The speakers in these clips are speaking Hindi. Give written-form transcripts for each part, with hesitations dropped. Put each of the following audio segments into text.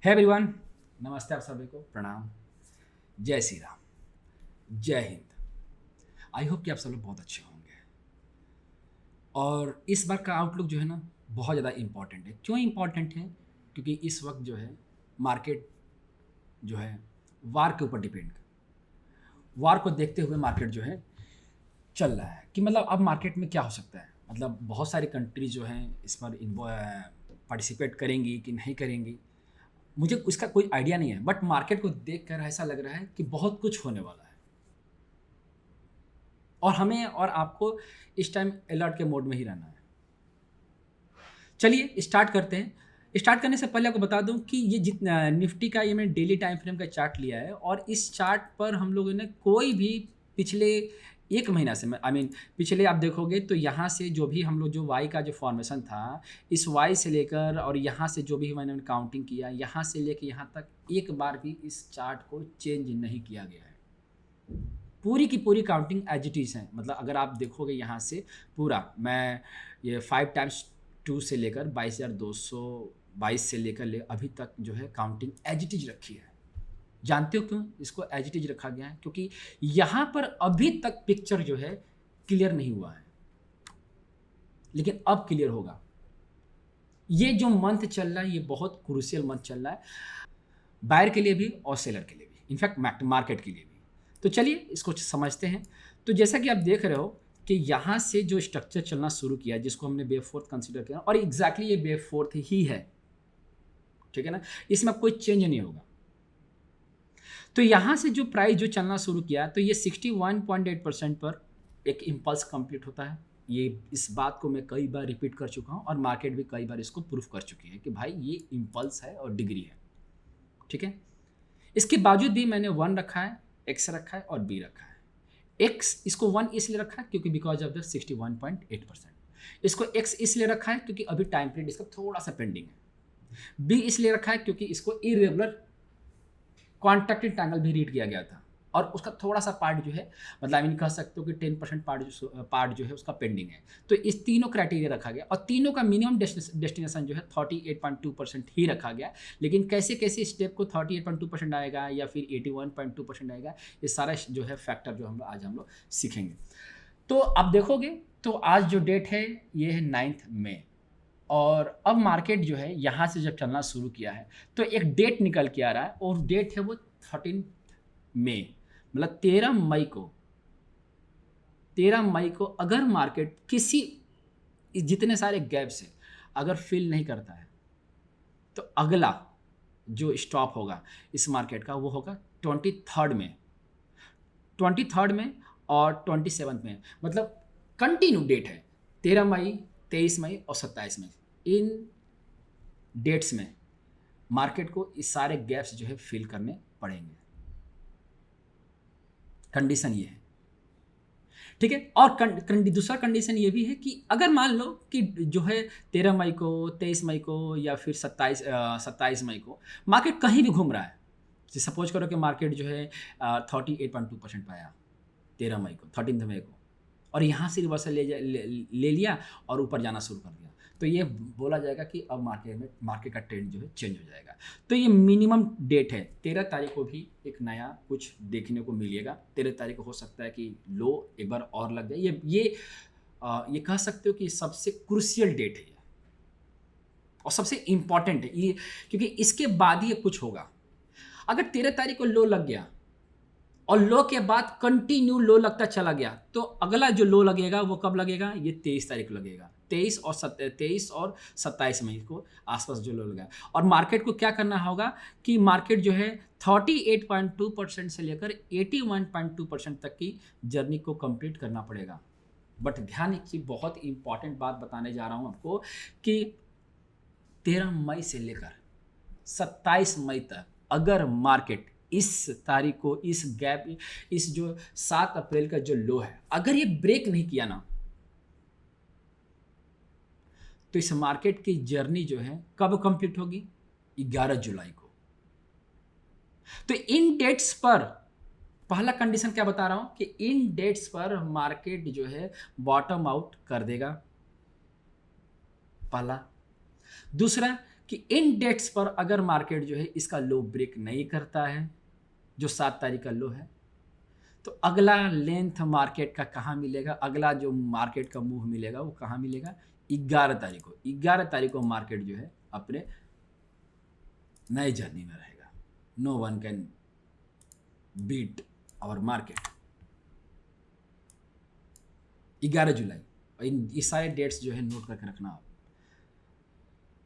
है एवरीवन, नमस्ते आप सभी को, प्रणाम, जय श्री राम, जय हिंद। आई होप कि आप सब लोग बहुत अच्छे होंगे। और इस बार का आउटलुक जो है ना बहुत ज़्यादा इम्पॉर्टेंट है। क्यों इम्पॉर्टेंट है? क्योंकि इस वक्त जो है मार्केट जो है वार के ऊपर डिपेंड, वार को देखते हुए मार्केट जो है चल रहा है कि मतलब अब मार्केट में क्या हो सकता है। मतलब बहुत सारी कंट्रीज जो हैं इस पर पार्टिसिपेट करेंगी कि नहीं करेंगी, मुझे उसका कोई आइडिया नहीं है। बट मार्केट को देखकर ऐसा लग रहा है कि बहुत कुछ होने वाला है और हमें और आपको इस टाइम अलर्ट के मोड में ही रहना है। चलिए स्टार्ट करते हैं। स्टार्ट करने से पहले आपको बता दूं कि ये जितना निफ्टी का, ये मैंने डेली टाइम फ्रेम का चार्ट लिया है और इस चार्ट पर हम लोगों ने कोई भी पिछले एक महीना से पिछले आप देखोगे तो यहाँ से जो भी हम लोग जो वाई का जो फॉर्मेशन था, इस वाई से लेकर और यहाँ से जो भी मैंने काउंटिंग किया, यहाँ से लेकर यहाँ तक एक बार भी इस चार्ट को चेंज नहीं किया गया है। पूरी की पूरी काउंटिंग एज इट इज़ है। मतलब अगर आप देखोगे यहाँ से पूरा, मैं ये 5x2 से लेकर 2222 से लेकर अभी तक जो है काउंटिंग एज इट इज रखी है। जानते हो क्यों इसको एज इट इज रखा गया है? क्योंकि यहाँ पर अभी तक पिक्चर जो है क्लियर नहीं हुआ है, लेकिन अब क्लियर होगा। ये जो मंथ चल रहा है ये बहुत क्रूशियल मंथ चल रहा है, बायर के लिए भी और सेलर के लिए भी, इनफैक्ट मार्केट के लिए भी। तो चलिए इसको समझते हैं। तो जैसा कि आप देख रहे हो कि यहाँ से जो स्ट्रक्चर चलना शुरू किया, जिसको हमने वेव फोर्थ कंसीडर किया, और एग्जैक्टली ये वेव फोर्थ ही है, ठीक है ना, इसमें कोई चेंज नहीं होगा। तो यहाँ से जो प्राइस जो चलना शुरू किया तो ये 61.8% पर एक इम्पल्स कंप्लीट होता है। ये इस बात को मैं कई बार रिपीट कर चुका हूँ और मार्केट भी कई बार इसको प्रूफ कर चुकी है कि भाई ये इम्पल्स है और डिग्री है, ठीक है। इसके बावजूद भी मैंने 1 रखा है, एक्स रखा है और बी रखा है। एक्स इसको 1 इसलिए रखा है क्योंकि बिकॉज ऑफ द 61.8%। इसको एक्स इसलिए रखा है क्योंकि अभी टाइम पीरियड इसका थोड़ा सा पेंडिंग है। बी इसलिए रखा है क्योंकि इसको इरेगुलर कॉन्ट्रैक्टेड ट्रायंगल भी रीड किया गया था और उसका थोड़ा सा पार्ट जो है, मतलब कह सकते हो कि 10% पार्ट जो है उसका पेंडिंग है। तो इस तीनों क्राइटेरिया रखा गया और तीनों का मिनिमम डेस्टिनेशन जो है 38.2% ही रखा गया। लेकिन कैसे कैसे स्टेप को 38.2% आएगा या फिर 81.2% आएगा, ये सारा जो है फैक्टर जो आज हम लोग सीखेंगे। तो आप देखोगे तो आज जो डेट है ये है 9 मई और अब मार्केट जो है यहाँ से जब चलना शुरू किया है तो एक डेट निकल के आ रहा है और डेट है वो 13 मई, मतलब 13 मई को अगर मार्केट किसी जितने सारे गैप से अगर फिल नहीं करता है तो अगला जो स्टॉप होगा इस मार्केट का वो होगा 23 में और 27 में। मतलब कंटिन्यू डेट है 13 मई, 23 मई और 27 मई। इन डेट्स में मार्केट को इस सारे गैप्स जो है फिल करने पड़ेंगे। कंडीशन ये है, ठीक है। और दूसरा कंडीशन ये भी है कि अगर मान लो कि जो है 13 मई को, 23 मई को या फिर 27 मई को मार्केट कहीं भी घूम रहा है, सपोज करो कि मार्केट जो है 38.2% पाया 13 मई को, 13 मई को, और यहाँ से रिवर्सल ले लिया और ऊपर जाना शुरू कर दिया, तो ये बोला जाएगा कि अब मार्केट का ट्रेंड जो है चेंज हो जाएगा। तो ये मिनिमम डेट है। 13 तारीख को भी एक नया कुछ देखने को मिलेगा। 13 तारीख को हो सकता है कि लो एक बार और लग जाए। ये कह सकते हो कि सबसे क्रूशियल डेट है ये और सबसे इम्पॉर्टेंट है ये, क्योंकि इसके बाद ही कुछ होगा। अगर 13 तारीख को लो लग गया और लो के बाद कंटिन्यू लो लगता चला गया तो अगला जो लो लगेगा वो कब लगेगा? ये 23 तारीख को लगेगा। 23 और 27 मई को आसपास जो लो लगा। और मार्केट को क्या करना होगा कि मार्केट जो है 38.2% से लेकर 81.2% तक की जर्नी को कंप्लीट करना पड़ेगा। बट ध्यान एक बहुत इंपॉर्टेंट बात बताने जा रहा हूँ आपको कि 13 मई से लेकर 27 मई तक अगर मार्केट इस तारीख को, इस गैप, इस जो 7 अप्रैल का जो लो है, अगर ये ब्रेक नहीं किया ना तो इस मार्केट की जर्नी जो है कब कंप्लीट होगी? 11 जुलाई को। तो इन डेट्स पर पहला कंडीशन क्या बता रहा हूं कि इन डेट्स पर मार्केट जो है बॉटम आउट कर देगा, पहला। दूसरा कि इन डेट्स पर अगर मार्केट जो है इसका लो ब्रेक नहीं करता है, जो 7 तारीख का लो है, तो अगला लेंथ मार्केट का कहाँ मिलेगा, अगला जो मार्केट का मूव मिलेगा वो कहाँ मिलेगा, 11 तारीख को। 11 तारीख को मार्केट जो है अपने नए जर्नी में रहेगा। No one can beat our market. 11 जुलाई, और ये सारे डेट्स जो है नोट करके रखना आप,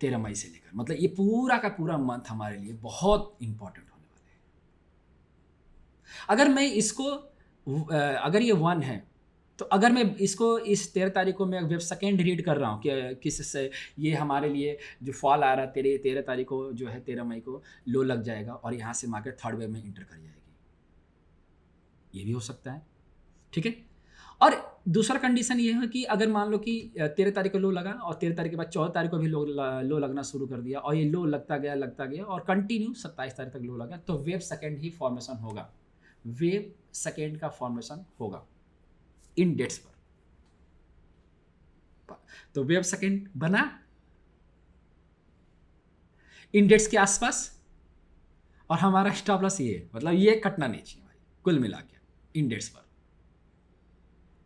13 मई से लेकर, मतलब ये पूरा का पूरा मंथ हमारे लिए बहुत इंपॉर्टेंट होने वाला है। अगर मैं इसको अगर ये 1 है, तो अगर मैं इसको इस 13 तारीख को मैं वेब सेकेंड रीड कर रहा हूँ कि किस से ये हमारे लिए जो फॉल आ रहा है 13 तारीख को जो है 13 मई को लो लग जाएगा और यहाँ से मार्केट थर्ड वेव में इंटर कर जाएगी, ये भी हो सकता है। ठीक है। और दूसरा कंडीशन ये है कि अगर मान लो कि 13 तारीख को लो लगा और 13 तारीख के बाद 14 तारीख को भी लो लगना शुरू कर दिया और ये लो लगता गया और कंटिन्यू 27 तारीख तक लो लगा, तो वेव सेकेंड ही फॉर्मेशन होगा, वेव सेकेंड का फॉर्मेशन होगा इन डेट्स पर। तो वेव सेकेंड बना इन डेट्स के आसपास और हमारा स्टॉप लॉस ये है, मतलब ये कटना नहीं चाहिए भाई कुल मिला के इन डेट्स पर।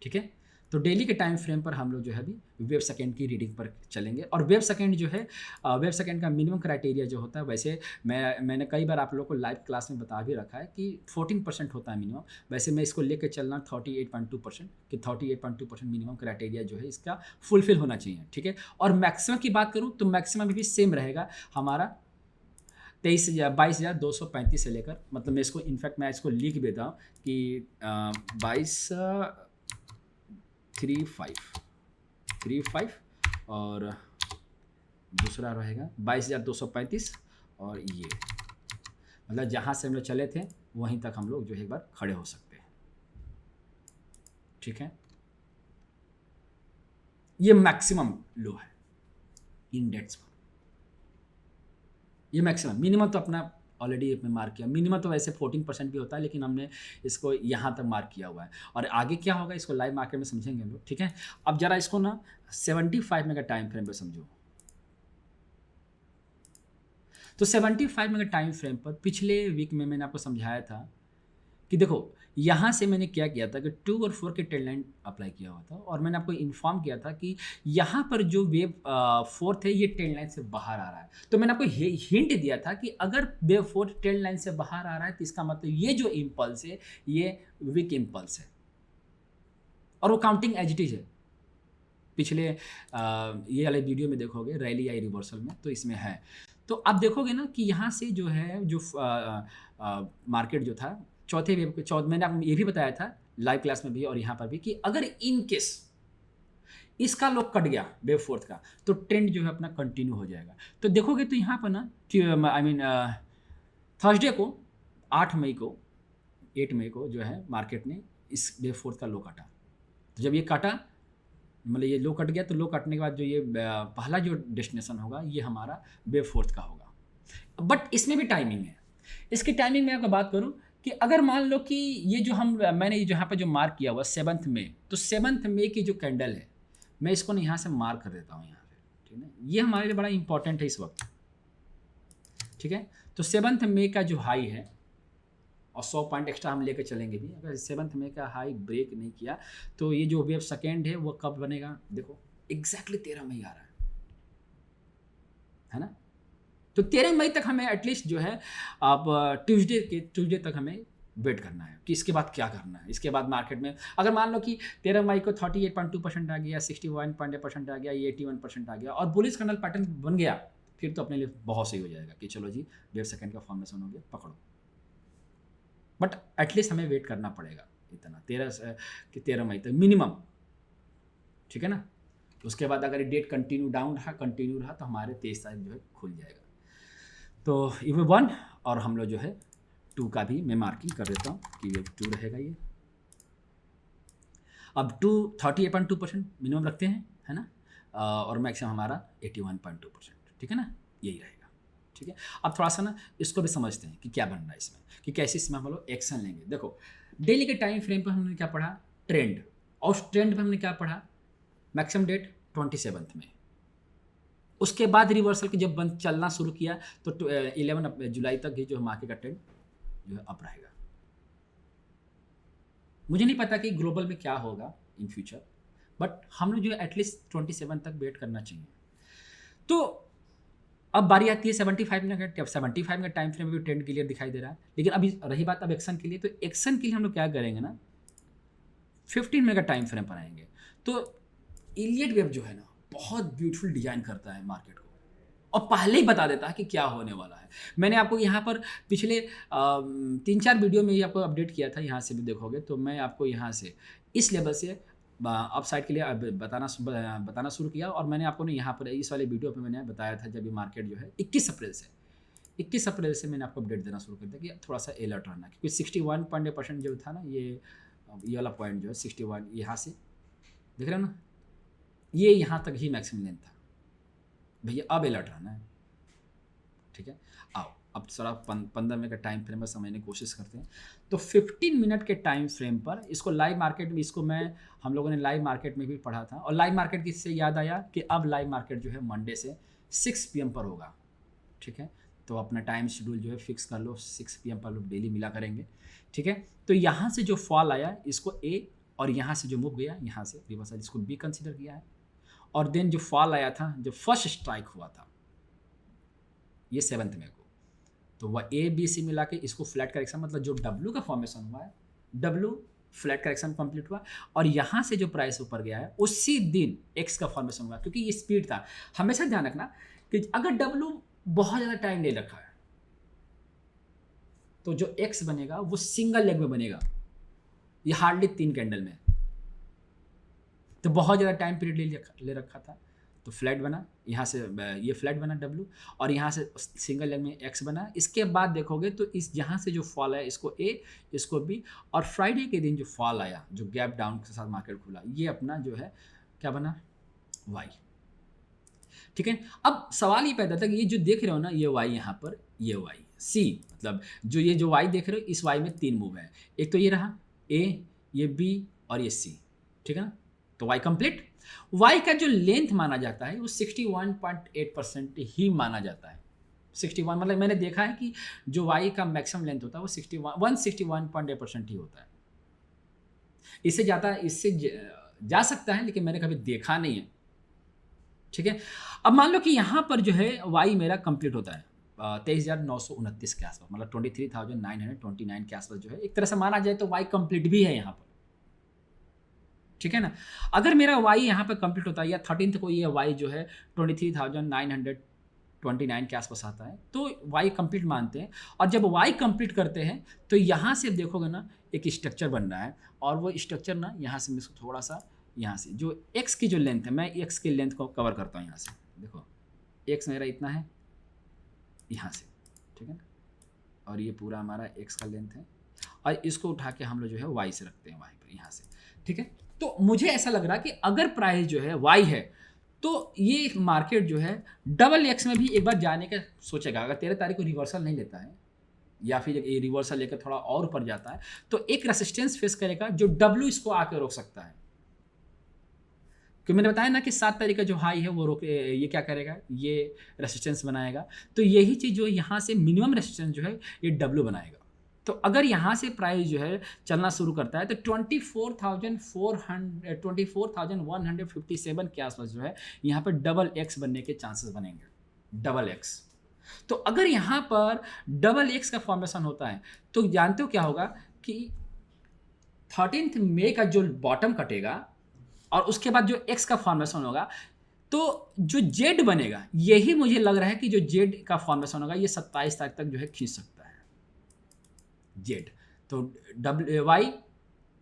ठीक है। तो डेली के टाइम फ्रेम पर हम लोग जो है अभी वेव सेकेंड की रीडिंग पर चलेंगे। और वेव सेकेंड जो है वेव सेकेंड का मिनिमम क्राइटेरिया जो होता है, वैसे मैंने कई बार आप लोगों को लाइव क्लास में बता भी रखा है कि 14% होता है मिनिमम। वैसे मैं इसको लेकर चलना 38.2% कि 38.2% मिनिमम क्राइटेरिया जो है इसका फुलफिल होना चाहिए। ठीक है। और मैक्सिमम की बात करूँ तो मैक्सिमम भी सेम रहेगा हमारा 22,235 से लेकर, मतलब मैं इसको इनफैक्ट मैं इसको लिख देता हूँ कि 22,35 और दूसरा रहेगा 22,235 और ये, मतलब जहाँ से हम लोग चले थे वहीं तक हम लोग जो है एक बार खड़े हो सकते हैं। ठीक है। ये मैक्सिमम लो है इन डेट्स पर, ये मैक्सिमम। मिनिमम तो अपना ऑलरेडी इसमें मार्क किया, मिनिमम तो वैसे 14% भी होता है, लेकिन हमने इसको यहाँ तक मार्क किया हुआ है। और आगे क्या होगा इसको लाइव मार्केट में समझेंगे हम लोग। ठीक है। अब जरा इसको ना 75 में का टाइम फ्रेम पर समझो। तो 75 में का टाइम फ्रेम पर पिछले वीक में मैंने आपको समझाया था कि देखो यहाँ से मैंने क्या किया था कि 2 और 4 के ट्रेंड लाइन अप्लाई किया हुआ था और मैंने आपको इन्फॉर्म किया था कि यहाँ पर जो वेव 4 है ये ट्रेंड लाइन से बाहर आ रहा है। तो मैंने आपको हिंट दिया था कि अगर वेव 4 ट्रेंड लाइन से बाहर आ रहा है तो इसका मतलब ये जो इम्पल्स है ये वीक इम्पल्स है और वो काउंटिंग एज इट इज है। पिछले ये वाले वीडियो में देखोगे रैली आई रिवर्सल में, तो इसमें है। तो आप देखोगे ना कि यहाँ से जो है जो मार्केट जो था चौथे वेव के मैंने आपको ये भी बताया था लाइव क्लास में भी और यहाँ पर भी कि अगर इन केस इसका लो कट गया वेव 4 का तो ट्रेंड जो है अपना कंटिन्यू हो जाएगा। तो देखोगे तो यहाँ पर ना थर्सडे को 8 मई को जो है मार्केट ने इस वेव 4 का लो काटा। तो जब ये काटा मतलब ये लो कट गया, तो लो कटने के बाद जो ये पहला जो डेस्टिनेशन होगा ये हमारा वेव 4 का होगा। बट इसमें भी टाइमिंग है। इसकी टाइमिंग में आपको बात करूं कि अगर मान लो कि ये जो मैंने यहाँ पर जो मार्क किया हुआ 7 मई, तो 7 मई की जो कैंडल है मैं इसको ना यहाँ से मार्क कर देता हूँ यहाँ पे। ठीक है। ये हमारे लिए बड़ा इंपॉर्टेंट है इस वक्त। ठीक है। तो 7 मई का जो हाई है और 100 पॉइंट एक्स्ट्रा हम लेकर चलेंगे भी, अगर 7 मई का हाई ब्रेक नहीं किया तो ये जो वेव सेकेंड है वो कब बनेगा, देखो एग्जैक्टली 13 मई आ रहा है ना। तो 13 मई तक हमें एटलीस्ट जो है अब ट्यूसडे तक हमें वेट करना है कि इसके बाद क्या करना है। इसके बाद मार्केट में अगर मान लो कि 13 मई को 38.2% आ गया, 61.8% आ गया, ये 81% आ गया और बुलिश कैंडल पैटर्न बन गया, फिर तो अपने लिए बहुत सही हो जाएगा कि चलो जी वेव सेकेंड का फॉर्मेशन हो गया, पकड़ो। बट एटलीस्ट हमें वेट करना पड़ेगा इतना 13 मई तक मिनिमम। ठीक है ना। उसके बाद अगर ये डेट कंटिन्यू रहा तो हमारे 23 तारीख जो है खुल जाएगा। तो ये 1 और हम लोग जो है 2 का भी मैं मार्किंग कर देता हूँ कि ये 2 रहेगा ये। अब 38.2% मिनिमम रखते हैं, है ना, और मैक्सिमम हमारा 81.2%। ठीक है ना, यही रहेगा। ठीक है। अब थोड़ा सा ना इसको भी समझते हैं कि क्या बन रहा है इसमें, कि कैसे इसमें हम लोग एक्शन लेंगे। देखो डेली के टाइम फ्रेम पर हमने क्या पढ़ा, ट्रेंड, और उस ट्रेंड पर हमने क्या पढ़ा, मैक्सिमम डेट 27 में, उसके बाद रिवर्सल की जब बंद चलना शुरू किया तो 11 जुलाई तक ये जो मार्केट का ट्रेंड जो है अप रहेगा। मुझे नहीं पता कि ग्लोबल में क्या होगा इन फ्यूचर, बट हम लोग जो है एटलीस्ट 27 तक वेट करना चाहिए। तो अब बारी आती है 75 मिनट का। 75 मिनट टाइम फ्रेम में भी ट्रेंड क्लियर दिखाई दे रहा है, लेकिन अभी रही बात अब एक्शन के लिए, तो एक्शन के लिए हम लोग क्या करेंगे ना, 15 मिनट का टाइम फ्रेम पर आएंगे। तो इलियट वेब जो है ना बहुत ब्यूटीफुल डिजाइन करता है मार्केट को, और पहले ही बता देता है कि क्या होने वाला है। मैंने आपको यहाँ पर पिछले 3-4 वीडियो में ही आपको अपडेट किया था, यहाँ से भी देखोगे तो मैं आपको यहाँ से इस लेवल से अपसाइड के लिए बताना शुरू किया। और मैंने आपको ना यहाँ पर इस वाले वीडियो पे मैंने बताया था जब ये मार्केट जो है 21 अप्रैल से मैंने आपको अपडेट देना शुरू कर दिया कि थोड़ा सा अलर्ट रहना, क्योंकि 61% जो था ना ये वाला पॉइंट जो है 61 यहाँ से देख रहे हो ना, ये यहाँ तक ही मैक्सिमम लेंथ था भैया, अब अलर्ट रहना है। ठीक है, आओ अब थोड़ा 15 मिनट का टाइम फ्रेम पर समझने की कोशिश करते हैं। तो 15 मिनट के टाइम फ्रेम पर इसको लाइव मार्केट में, इसको हम लोगों ने लाइव मार्केट में भी पढ़ा था, और लाइव मार्केट किससे याद आया कि अब लाइव मार्केट जो है मंडे से 6 PM पर होगा। ठीक है, तो अपना टाइम शेड्यूल जो है फिक्स कर लो, 6 PM पर लोग डेली मिला करेंगे। ठीक है, तो यहाँ से जो फॉल आया इसको ए, और यहाँ से जो मूव गया यहाँ से रिवर्सल, इसको बी कंसिडर किया है। और देन जो फॉल आया था, जो फर्स्ट स्ट्राइक हुआ था ये 7 मई को, तो वह ए बी सी मिला के इसको फ्लैट करेक्शन, मतलब जो डब्ल्यू का फॉर्मेशन हुआ है, डब्ल्यू फ्लैट करेक्शन कंप्लीट हुआ, और यहाँ से जो प्राइस ऊपर गया है उसी दिन एक्स का फॉर्मेशन हुआ, क्योंकि ये स्पीड था। हमेशा ध्यान रखना कि अगर डब्ल्यू बहुत ज़्यादा टाइम ले रखा है तो जो एक्स बनेगा वो सिंगल लेग में बनेगा, ये हार्डली 3 कैंडल में, तो बहुत ज़्यादा टाइम पीरियड ले रखा था, तो फ्लैट बना, यहाँ से ये फ्लैट बना डब्ल्यू, और यहाँ से सिंगल लेग में एक्स बना। इसके बाद देखोगे तो इस यहाँ से जो फॉल आया इसको ए, इसको बी, और फ्राइडे के दिन जो फॉल आया, जो गैप डाउन के साथ मार्केट खुला, ये अपना जो है क्या बना, वाई। ठीक है, अब सवाल ये पैदा था कि ये जो देख रहे हो ना, ये वाई यहाँ पर, ये वाई सी, मतलब जो ये जो वाई देख रहे हो, इस वाई में 3 मूव है, एक तो ये रहा ए, ये बी और ये सी। ठीक है ना, तो वाई कंप्लीट। वाई का जो लेंथ माना जाता है वो 61.8% ही माना जाता है। 61 मतलब मैंने देखा है कि जो वाई का मैक्सिमम लेंथ होता है वो 161.8% ही होता है। इससे जा सकता है, लेकिन मैंने कभी देखा नहीं है। ठीक है, अब मान लो कि यहाँ पर जो है वाई मेरा कंप्लीट होता है 23,929 के आसपास, मतलब 23,929 के आसपास जो है, एक तरह से माना जाए तो वाई कंप्लीट भी है यहाँ पर। ठीक है ना, अगर मेरा वाई यहाँ पर कंप्लीट होता है, या 13th को ये वाई जो है 23,929 के आसपास आता है, तो वाई कंप्लीट मानते हैं। और जब वाई कंप्लीट करते हैं तो यहाँ से देखोगे ना एक स्ट्रक्चर बन रहा है, और वो स्ट्रक्चर ना यहाँ से मैं इसको थोड़ा सा, यहाँ से जो एक्स की जो लेंथ है, मैं एक्स की लेंथ को कवर करता हूँ। यहाँ से देखो एक्स मेरा इतना है यहाँ से, ठीक है ना, और ये पूरा हमारा एक्स का लेंथ है, और इसको उठा के हम लोग जो है वाई से रखते हैं, वाई पर यहाँ से। ठीक है, तो मुझे ऐसा लग रहा है कि अगर प्राइस जो है वाई है तो ये मार्केट जो है डबल एक्स में भी एक बार जाने का सोचेगा। अगर 13 तारीख को रिवर्सल नहीं लेता है, या फिर ये रिवर्सल लेकर थोड़ा और ऊपर जाता है, तो एक रेसिस्टेंस फेस करेगा जो डब्ल्यू इसको आके रोक सकता है। क्योंकि मैंने बताया ना कि 7 तारीख का जो हाई है वो ये क्या करेगा, ये रेसिस्टेंस बनाएगा। तो यही चीज़ जो यहाँ से मिनिमम रेसिस्टेंस जो है ये डब्ल्यू बनाएगा। तो अगर यहाँ से प्राइस जो है चलना शुरू करता है तो 24,157 के आसपास जो है यहाँ पर डबल एक्स बनने के चांसेस बनेंगे, डबल एक्स। तो अगर यहाँ पर डबल एक्स का फॉर्मेशन होता है तो जानते हो क्या होगा कि 13 मई का जो बॉटम कटेगा और उसके बाद जो एक्स का फॉर्मेशन होगा, तो जो जेड बनेगा, यही मुझे लग रहा है कि जो जेड का फॉर्मेशन होगा ये 27 तारीख तक जो है खींच सकता है जेड। तो वाई,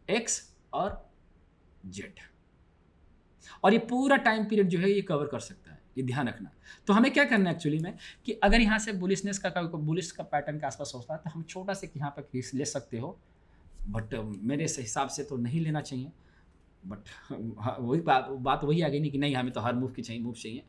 एक्स और जेड, और ये पूरा टाइम पीरियड जो है ये कवर कर सकता है, ये ध्यान रखना। तो हमें क्या करना है एक्चुअली में कि अगर यहाँ से बुलिशनेस का बुलिश का पैटर्न के आसपास होता है तो हम छोटा से यहाँ पर रिस्क ले सकते हो, बट मेरे हिसाब से तो नहीं लेना चाहिए। बट वही बात वही आ गई नहीं कि नहीं हमें तो हर मूव चाहिए।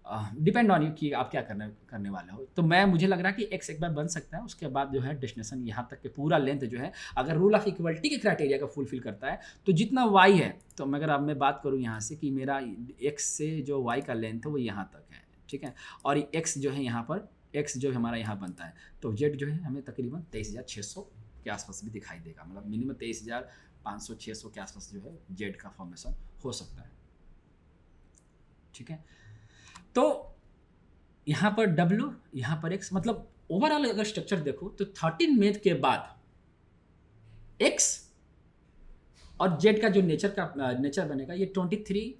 डिपेंड ऑन यू कि आप क्या करने वाले हो। तो मुझे लग रहा है कि एक्स एक बार बन सकता है, उसके बाद जो है डेस्टिनेशन यहाँ तक के पूरा लेंथ जो है, अगर रूल ऑफ इक्वलिटी के क्राइटेरिया को फुलफिल करता है तो जितना वाई है, तो अगर अब मैं बात करूँ यहाँ से कि मेरा एक्स से जो वाई का लेंथ है वो यहाँ तक है, ठीक है, और एक्स जो है यहाँ पर, एक्स जो हमारा यहाँ बनता है, तो जेड जो है हमें तकरीबन 23,600 के आसपास भी दिखाई देगा, मतलब मिनिमम 23,500-600 के आसपास जो है जेड का फॉर्मेशन हो सकता है, ठीक है। तो यहाँ पर W, यहाँ पर X, मतलब ओवरऑल अगर स्ट्रक्चर देखो तो 13 मई के बाद X और Z का जो नेचर बनेगा ये 23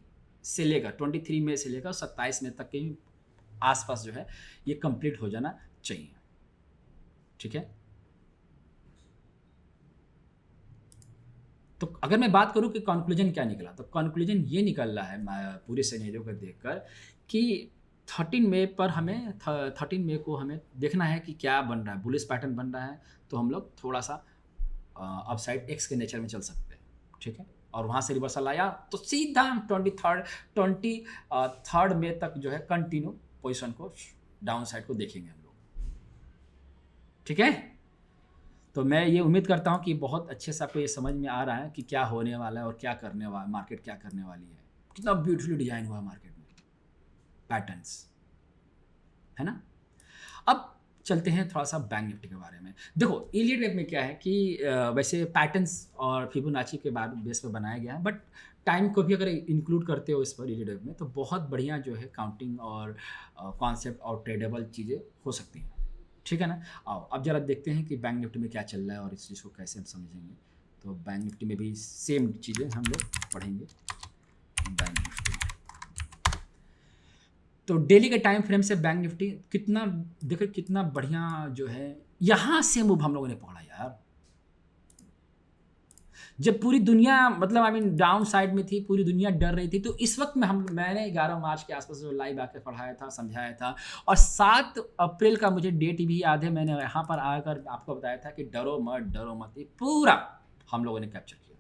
से लेकर 23 मई से लेकर 27 मई तक के आसपास जो है ये कंप्लीट हो जाना चाहिए, ठीक है। तो अगर मैं बात करूं कि कंक्लूजन क्या निकला, तो कंक्लूजन ये निकल रहा है पूरे सिनेरियो को देखकर कि 13 मई पर हमें 13 मई को हमें देखना है कि क्या बन रहा है, बुलिश पैटर्न बन रहा है, तो हम लोग थोड़ा सा अपसाइड एक्स के नेचर में चल सकते हैं, ठीक है। और वहाँ से रिवर्सल आया तो सीधा हम 23 मई तक जो है कंटिन्यू पोजीशन को डाउन साइड को देखेंगे हम लोग, ठीक है। तो मैं ये उम्मीद करता हूँ कि बहुत अच्छे से आपको ये समझ में आ रहा है कि क्या होने वाला है और क्या करने वाला मार्केट क्या करने वाली है। कितना ब्यूटीफुली डिजाइन हुआ है मार्केट में, पैटर्न्स, है ना। अब चलते हैं थोड़ा सा बैंक निफ्टी के बारे में। देखो इलियट वेव में क्या है कि वैसे पैटर्न्स और फिबोनाची के बाद बेस पे बनाया गया है, बट टाइम को भी अगर इंक्लूड करते हो इस पर इलियट वेव में, तो बहुत बढ़िया जो है काउंटिंग और कॉन्सेप्ट और ट्रेडेबल चीज़ें हो सकती हैं, ठीक है ना। आओ अब जरा देखते हैं कि बैंक निफ्टी में क्या चल रहा है और इस चीज़ को कैसे हम समझेंगे। तो बैंक निफ्टी में भी सेम चीज़ें हम लोग पढ़ेंगे। बैंक निफ्टी तो डेली के टाइम फ्रेम से बैंक निफ्टी कितना देखो, कितना बढ़िया जो है यहाँ से मूव हम लोगों ने पकड़ा यार। जब पूरी दुनिया मतलब डाउन साइड में थी, पूरी दुनिया डर रही थी, तो इस वक्त में मैंने 11 मार्च के आसपास जो लाइव आकर पढ़ाया था, समझाया था, और 7 अप्रैल का मुझे डेट भी याद है, मैंने यहाँ पर आकर आपको बताया था कि डरो मत, ये पूरा हम लोगों ने कैप्चर किया,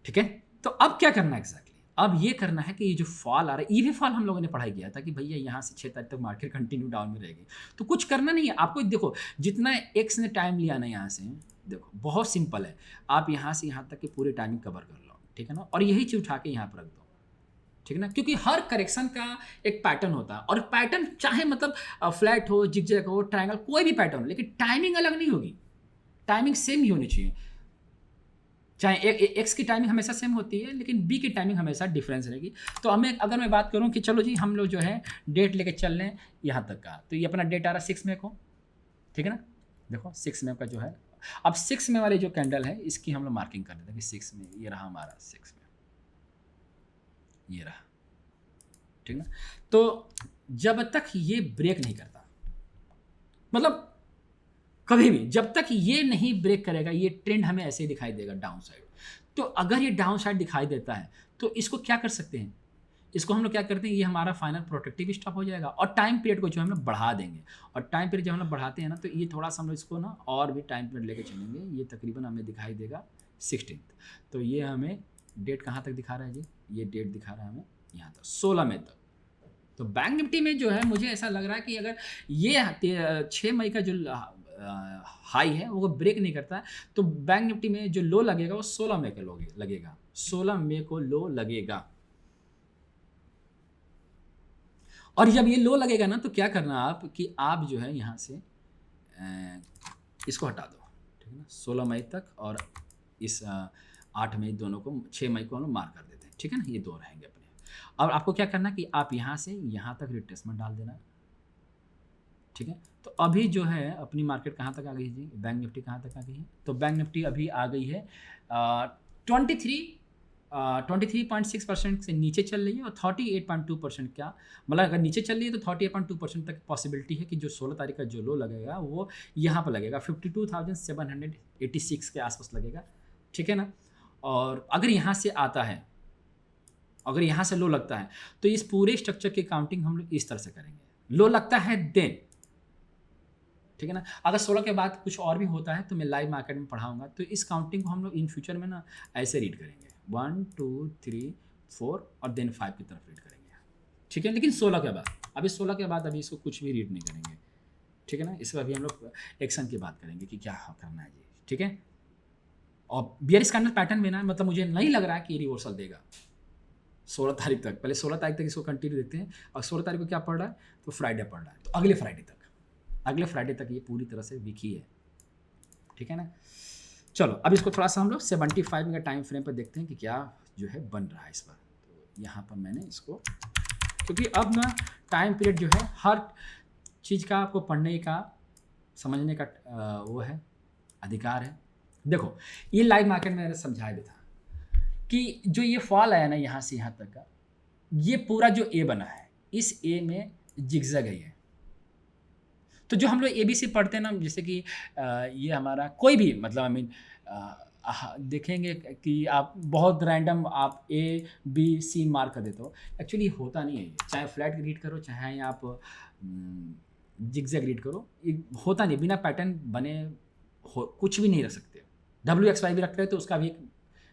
ठीक है। तो अब क्या करना है एग्जैक्टली, अब ये करना है कि ये जो फॉल आ रहा है, ये भी फॉल हम लोगों ने पढ़ाई किया था कि भैया यहाँ से 6 तारीख तक मार्केट कंटिन्यू डाउन में रहेगी, तो कुछ करना नहीं है आपको। देखो जितना एक्स ने टाइम लिया ना यहाँ से, देखो बहुत सिंपल है, आप यहाँ से यहाँ तक की पूरी टाइमिंग कवर कर लो, ठीक है ना, और यही चीज उठा के यहाँ पर रख दो, ठीक है ना, क्योंकि हर करेक्शन का एक पैटर्न होता है, और पैटर्न चाहे मतलब फ्लैट हो, जिगजैग हो, ट्रायंगल, कोई भी पैटर्न हो, लेकिन टाइमिंग अलग नहीं होगी, टाइमिंग सेम ही होनी चाहिए। चाहे एक्स की टाइमिंग हमेशा सेम होती है, लेकिन बी की टाइमिंग हमेशा डिफरेंस रहेगी। तो अगर मैं बात करूं कि चलो जी हम लोग जो है डेट लेके चल रहे हैं यहाँ तक का, तो ये अपना डेट आ रहा है 6 मई को, ठीक है ना। देखो 6 मई का जो है, अब 6 मई वाली जो कैंडल है इसकी हम लोग मार्किंग कर देते हैं कि 6 मई, ये रहा हमारा 6 मई, ये रहा, ठीक ना। तो जब तक ये ब्रेक नहीं करता, मतलब कभी भी जब तक ये नहीं ब्रेक करेगा, ये ट्रेंड हमें ऐसे ही दिखाई देगा डाउन साइड। तो अगर ये डाउन साइड दिखाई देता है तो इसको क्या कर सकते हैं, इसको हम लोग क्या करते हैं, ये हमारा फाइनल प्रोटेक्टिव स्टॉप हो जाएगा, और टाइम पीरियड को जो हम लोग बढ़ा देंगे, और टाइम पीरियड जब हम लोग बढ़ाते हैं ना, तो ये थोड़ा सा हम लोग इसको ना और भी टाइम पीरियड लेके चलेंगे, ये तकरीबन हमें दिखाई देगा 16। तो ये हमें डेट कहाँ तक दिखा रहा है जी, ये डेट दिखा रहा है हमें यहाँ तक 16 मई तक। तो बैंक निफ्टी में जो है मुझे ऐसा लग रहा है कि अगर ये 6 मई का जो हाई है वो ब्रेक नहीं करता है, तो बैंक निफ्टी में जो लो लगेगा वो 16 मई को लगेगा, 16 मई को लो लगेगा। और जब ये लो लगेगा ना, तो क्या करना आप कि आप जो है यहाँ से इसको हटा दो, ठीक है ना, 16 मई तक, और इस 8 मई दोनों को, 6 मई को हम लोग मार कर देते हैं, ठीक है ना, ये दो रहेंगे अपने। अब आपको क्या करना कि आप यहाँ से यहाँ तक रिट्रेसमेंट डाल देना, ठीक है। तो अभी जो है अपनी मार्केट कहाँ तक आ गई जी, बैंक निफ्टी कहाँ तक आ गई है, तो बैंक निफ्टी अभी आ गई है 23.6% से नीचे चल रही है, और 38.2% क्या, मतलब अगर नीचे चल रही है तो 38.2% तक पॉसिबिलिटी है कि जो 16 तारीख का जो लो लगेगा वो यहाँ पर लगेगा 52,786 के आसपास लगेगा, ठीक है ना। और अगर यहाँ से आता है, अगर यहाँ से लो लगता है, तो इस पूरे स्ट्रक्चर की काउंटिंग हम लोग इस तरह से करेंगे, लो लगता है देन, ठीक है ना। अगर 16 के बाद कुछ और भी होता है तो मैं लाइव मार्केट में पढ़ाऊंगा, तो इस काउंटिंग को हम लोग इन फ्यूचर में ना ऐसे रीड करेंगे, 1 2 3 4 और देन 5 की तरफ रीड करेंगे, ठीक है, लेकिन 16 के बाद, अभी 16 के बाद अभी इसको कुछ भी रीड नहीं करेंगे, ठीक है ना। इस पर अभी हम लोग एक्शन की बात करेंगे कि क्या करना है जी, ठीक है। और बियरिश कैंडल पैटर्न में ना, मतलब मुझे नहीं लग रहा है कि रिवर्सल देगा 16 तारीख तक। पहले 16 तारीख तक इसको कंटिन्यू देखते हैं। और 16 तारीख को क्या पड़ रहा है, तो फ्राइडे पड़ रहा है, तो अगले फ्राइडे तक ये पूरी तरह से वीक ही है, ठीक है ना। चलो अब इसको थोड़ा सा हम लोग 75 का टाइम फ्रेम पर देखते हैं कि क्या जो है बन रहा है इस पर। तो यहाँ पर मैंने इसको, क्योंकि अब ना टाइम पीरियड जो है हर चीज़ का आपको पढ़ने का, समझने का वो है, अधिकार है। देखो ये लाइव मार्केट में मैंने समझाया भी था कि जो ये फॉल आया ना यहाँ से यहाँ तक का, ये पूरा जो ए बना है, इस ए में जिगजैग है ये। तो जो हम लोग ABC पढ़ते हैं ना, जैसे कि ये हमारा कोई भी, मतलब आई मीन देखेंगे कि आप बहुत रैंडम आप ABC मार्क कर देते हो, एक्चुअली होता नहीं है ये। चाहे फ्लैट रीड करो, चाहे आप जिगजैग रीड करो, ये होता नहीं, बिना पैटर्न बने कुछ भी नहीं रख सकते। WXY भी रखते हैं तो उसका भी एक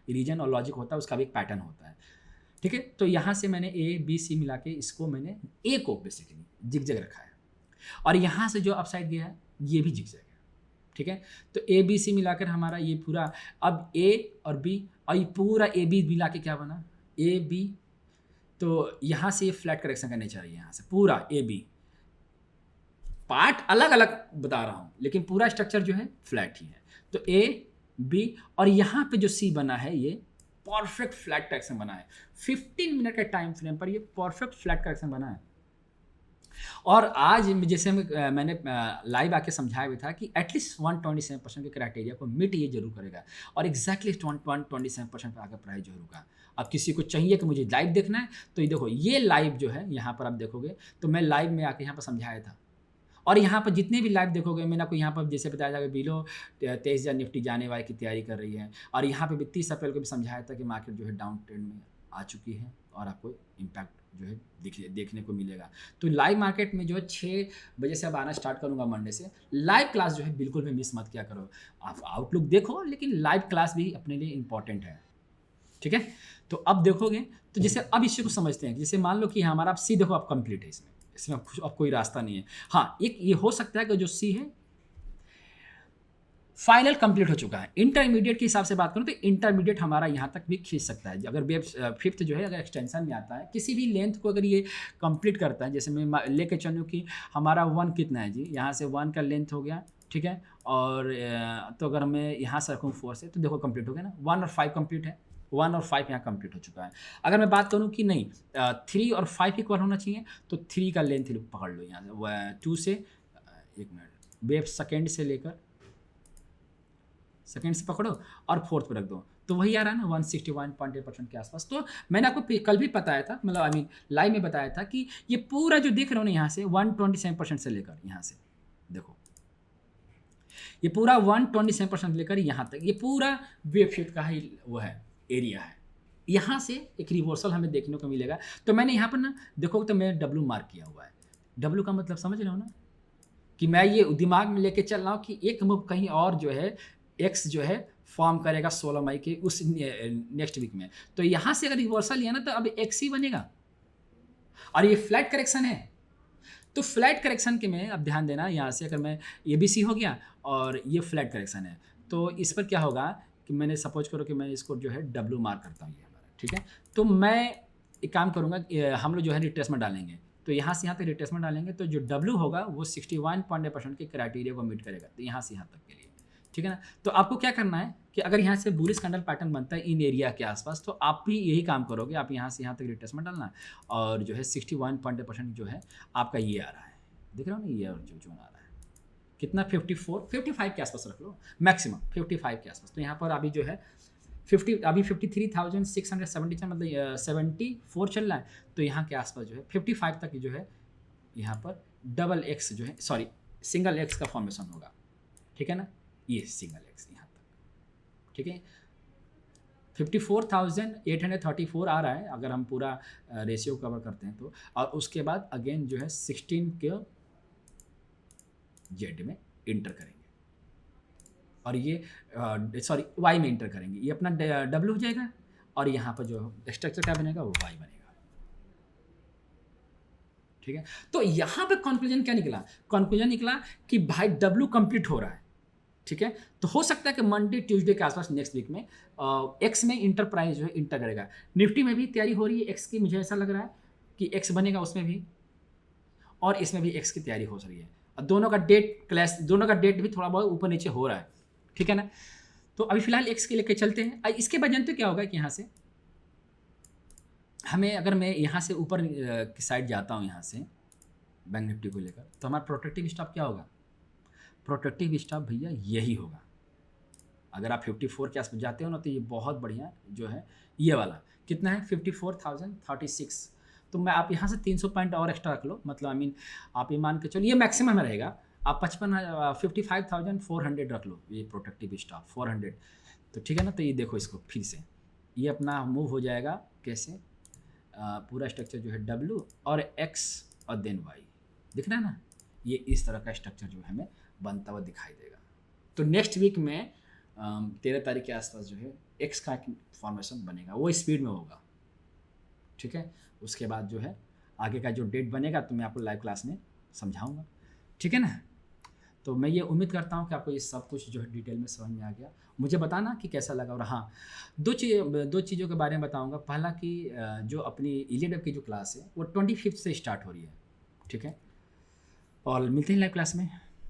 रीजन और लॉजिक होता है, उसका भी एक पैटर्न होता है, ठीक है। तो यहाँ से मैंने ABC मिला के इसको मैंने ए को बेसिकली जिगजैग रखा है, और यहाँ से जो अपसाइड गया है ये भी जिगजैग है, ठीक है। तो ABC मिलाकर हमारा ये पूरा, अब A और B, और ये पूरा AB मिला के क्या बना, AB। तो यहाँ से ये फ्लैट करेक्शन करने चाहिए, यहाँ से पूरा AB पार्ट अलग अलग बता रहा हूँ, लेकिन पूरा स्ट्रक्चर जो है फ्लैट ही है। तो AB, और यहाँ पे जो C बना है ये परफेक्ट फ्लैट करेक्शन बना है। 15 मिनट के टाइम फ्रेम पर ये परफेक्ट फ्लैट करेक्शन बना है। और आज जैसे मैंने लाइव आके समझाया भी था कि एटलीस्ट 127% के क्राइटेरिया को मीट ये जरूर करेगा, और एग्जैक्टली 127% पर आकर प्राइस जो होगा। अब किसी को चाहिए कि मुझे लाइव देखना है, तो ये देखो ये लाइव जो है यहाँ पर आप देखोगे, तो मैं लाइव में आके यहाँ पर समझाया था। और यहाँ पर जितने भी लाइव देखोगे, मैंने आपको यहाँ पर जैसे बताया जाएगा बिलो 23,000 निफ्टी जाने वाले की तैयारी कर रही है, और यहाँ पे भी 30 अप्रैल को भी समझाया था कि मार्केट जो है डाउन ट्रेंड में आ चुकी है, और आपको इम्पैक्ट जो है देखने को मिलेगा। तो लाइव मार्केट में जो है 6 बजे से अब आना स्टार्ट करूँगा मंडे से। लाइव क्लास जो है बिल्कुल भी मिस मत किया करो। आप आउटलुक देखो, लेकिन लाइव क्लास भी अपने लिए इम्पॉर्टेंट है, ठीक है। तो अब देखोगे, तो जैसे अब इस चीज़ को समझते हैं, जैसे मान लो कि हमारा आप सी देखो, आप कंप्लीट है, इसमें अब कोई रास्ता नहीं है। हाँ, एक ये हो सकता है कि जो सी है फाइनल कंप्लीट हो चुका है। इंटरमीडिएट के हिसाब से बात करूं तो इंटरमीडिएट हमारा यहाँ तक भी खींच सकता है, अगर वेब 5th जो है अगर एक्सटेंशन में आता है किसी भी लेंथ को, अगर ये कंप्लीट करता है। जैसे मैं लेके चलूँ कि हमारा 1 कितना है जी, यहाँ से 1 का लेंथ हो गया, ठीक है। और तो अगर मैं यहाँ से रखूँ 4 से, तो देखो कंप्लीट हो गया ना, 1 और 5 कंप्लीट है, 1 और 5 यहाँ कंप्लीट हो चुका है। अगर मैं बात करूँ कि नहीं 3 और 5 इक्वल होना चाहिए, तो 3 का लेंथ पकड़ लो यहाँ से 2 से, एक मिनट, वेब सेकेंड से लेकर सेकेंड से पकड़ो और 4th पे रख दो, तो वही आ रहा है ना 161.8% के आसपास। तो मैंने आपको कल भी बताया था, मतलब आई मीन लाइव में बताया था कि ये पूरा जो देख रहे हो ना यहाँ से 127% से लेकर यहाँ से देखो, ये पूरा 127% लेकर यहाँ तक, ये पूरा वेव शिफ्ट का ही वो है, एरिया है। यहाँ से एक रिवर्सल हमें देखने को मिलेगा। तो मैंने यहाँ पर ना देखो, तो मैं W मार्क किया हुआ है। W का मतलब समझ रहे हो ना, कि मैं ये दिमाग में लेके चल रहा हूँ कि एक मूव कहीं और जो है X जो है फॉर्म करेगा 16 मई के उस नेक्स्ट वीक में। तो यहाँ से अगर रिवर्सल लिया ना, तो अब X ही बनेगा, और ये फ्लैट करेक्शन है। तो फ्लैट करेक्शन के में अब ध्यान देना, यहाँ से अगर मैं ABC हो गया और ये फ्लैट करेक्शन है, तो इस पर क्या होगा कि मैंने सपोज करो कि मैं इसको जो है W मार्क करता हूँ, ये हमारा, ठीक है। तो मैं एक काम करूँगा, हम लोग जो है रिट्रेसमेंट डालेंगे, तो यहाँ से यहाँ तक रिट्रेसमेंट डालेंगे, तो जो W होगा वो 61.8% के क्राइटेरिया को मीट करेगा, तो यहाँ से यहाँ तक के लिए, ठीक है ना। तो आपको क्या करना है कि अगर यहाँ से बुलिश कैंडल पैटर्न बनता है इन एरिया के आसपास, तो आप भी यही काम करोगे, आप यहाँ से यहाँ तक रिट्रेसमेंट डालना, और जो है 61.8% जो है आपका ये आ रहा है, देख रहे हो ना, ये जो जोन आ रहा है कितना, 55 के आसपास रख लो, मैक्सिमम 55 के आसपास। तो यहाँ पर अभी जो है 53,670 मतलब 74 चल रहा है, तो यहाँ के आसपास जो है 55 तक जो है यहाँ पर डबल एक्स जो है, सॉरी सिंगल एक्स का फॉर्मेशन होगा, ठीक है ना, ये सिंगल एक्स यहाँ तक, ठीक है। 54,834 आ रहा है अगर हम पूरा रेशियो कवर करते हैं तो, और उसके बाद अगेन जो है 16 के जेड में इंटर करेंगे, और ये सॉरी वाई में इंटर करेंगे, ये अपना डब्ल्यू हो जाएगा, और यहाँ पर जो स्ट्रक्चर क्या बनेगा वो वाई बनेगा, ठीक है। तो यहाँ पे कंक्लूजन क्या निकला? कंक्लूजन निकला कि भाई डब्ल्यू कंप्लीट हो रहा है, ठीक है। तो हो सकता है कि मंडे ट्यूसडे के आसपास नेक्स्ट वीक में एक्स में इंटरप्राइज जो है इंटर करेगा। निफ्टी में भी तैयारी हो रही है एक्स की, मुझे ऐसा लग रहा है कि एक्स बनेगा उसमें भी, और इसमें भी एक्स की तैयारी हो रही है। और दोनों का डेट क्लैश, दोनों का डेट भी थोड़ा बहुत ऊपर नीचे हो रहा है, ठीक है ना। तो अभी फिलहाल एक्स के लेके चलते हैं। इसके बजाय तो क्या होगा कि यहाँ से हमें, अगर मैं यहाँ से ऊपर की साइड जाता हूँ यहाँ से बैंक निफ्टी को लेकर, तो हमारा प्रोटेक्टिव स्टॉप क्या होगा? प्रोटेक्टिव स्टॉप भैया यही होगा। अगर आप 54 के आसपास जाते हो ना, तो ये बहुत बढ़िया जो है ये वाला कितना है 54,036। तो मैं आप यहाँ से 300 पॉइंट और एक्स्ट्रा रख लो, मतलब आई मीन आप ये मान के चलो ये मैक्सिमम में रहेगा। आप 55,400 रख लो, ये प्रोटेक्टिव स्टॉप 400। तो ठीक है ना। तो ये देखो इसको फिर से ये अपना मूव हो जाएगा कैसे, पूरा स्ट्रक्चर जो है डब्ल्यू और एक्स और देन वाई, दिख रहा है ना। ये इस तरह का स्ट्रक्चर जो है हमें बनता हुआ दिखाई देगा। तो नेक्स्ट वीक में 13 तारीख के आसपास जो है एक्स का फॉर्मेशन बनेगा, वो स्पीड में होगा, ठीक है। उसके बाद जो है आगे का जो डेट बनेगा तो मैं आपको लाइव क्लास में समझाऊंगा, ठीक है ना। तो मैं ये उम्मीद करता हूँ कि आपको ये सब कुछ जो है डिटेल में समझ में आ गया। मुझे बताना कि कैसा लगा। और हाँ, दो चीज़ों के बारे में बताऊँगा। पहला कि जो अपनी इलियड की जो क्लास है वो 25 से स्टार्ट हो रही है, ठीक है। और मिलते हैं लाइव क्लास में।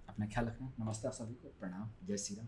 अपना ख्याल रखना। नमस्ते आप सभी को, प्रणाम, जय श्री राम।